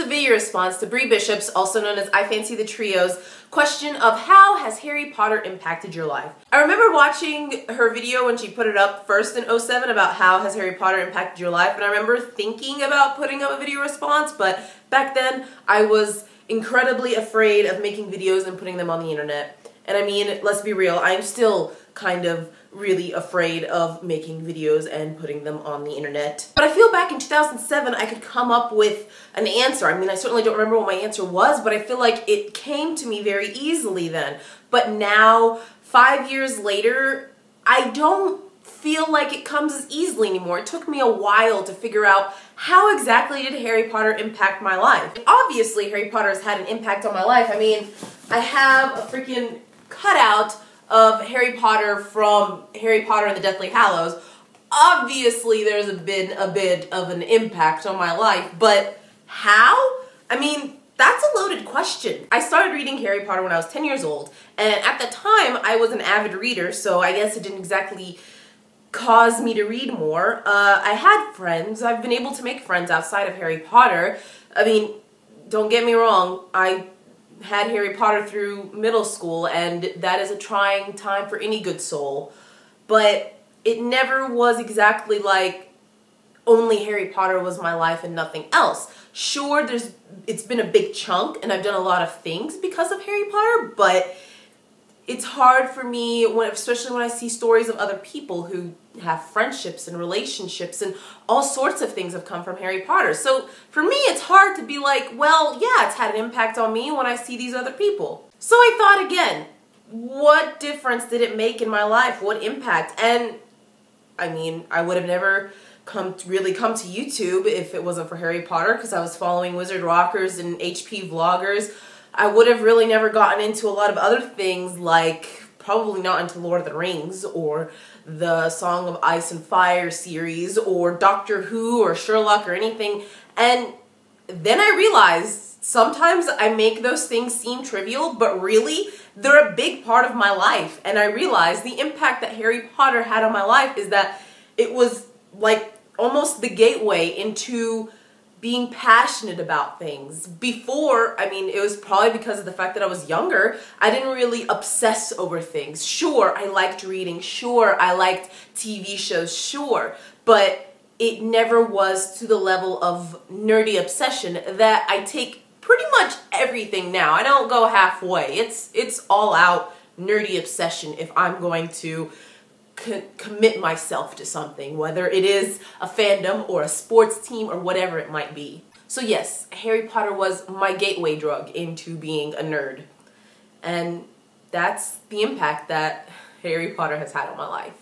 video response to Brie Bishop's, also known as I Fancy the Trio's, question of how has Harry Potter impacted your life? I remember watching her video when she put it up first in '07 about how has Harry Potter impacted your life, and I remember thinking about putting up a video response, but back then I was incredibly afraid of making videos and putting them on the internet. And I mean, let's be real, I'm still kind of really afraid of making videos and putting them on the internet. But I feel back in 2007 I could come up with an answer. I mean, I certainly don't remember what my answer was, but I feel like it came to me very easily then. But now, 5 years later, I don't feel like it comes as easily anymore. It took me a while to figure out how exactly did Harry Potter impact my life. Obviously, Harry Potter has had an impact on my life. I mean, I have a freaking cutout of Harry Potter from Harry Potter and the Deathly Hallows. Obviously, there's been a bit of an impact on my life, but how? I mean, that's a loaded question. I started reading Harry Potter when I was 10 years old, and at the time, I was an avid reader, so I guess it didn't exactly cause me to read more. I had friends. I've been able to make friends outside of Harry Potter. I mean, don't get me wrong, I had Harry Potter through middle school, and that is a trying time for any good soul. But it never was exactly like only Harry Potter was my life and nothing else. Sure, it's been a big chunk, and I've done a lot of things because of Harry Potter, but it's hard for me, especially when I see stories of other people who have friendships and relationships and all sorts of things have come from Harry Potter. So for me, it's hard to be like, well, yeah, it's had an impact on me when I see these other people. So I thought again, what difference did it make in my life? What impact? And I mean, I would have never really come to YouTube if it wasn't for Harry Potter, because I was following Wizard Rockers and HP vloggers. I would have really never gotten into a lot of other things, like probably not into Lord of the Rings or the Song of Ice and Fire series or Doctor Who or Sherlock or anything. And then I realized sometimes I make those things seem trivial, but really they're a big part of my life. And I realized the impact that Harry Potter had on my life is that it was like almost the gateway into being passionate about things. Before, I mean, it was probably because of the fact that I was younger, I didn't really obsess over things. Sure, I liked reading. Sure, I liked TV shows. Sure, but it never was to the level of nerdy obsession that I take pretty much everything now. I don't go halfway. It's all out nerdy obsession if I'm going to commit myself to something, whether it is a fandom or a sports team or whatever it might be. So yes, Harry Potter was my gateway drug into being a nerd. And that's the impact that Harry Potter has had on my life.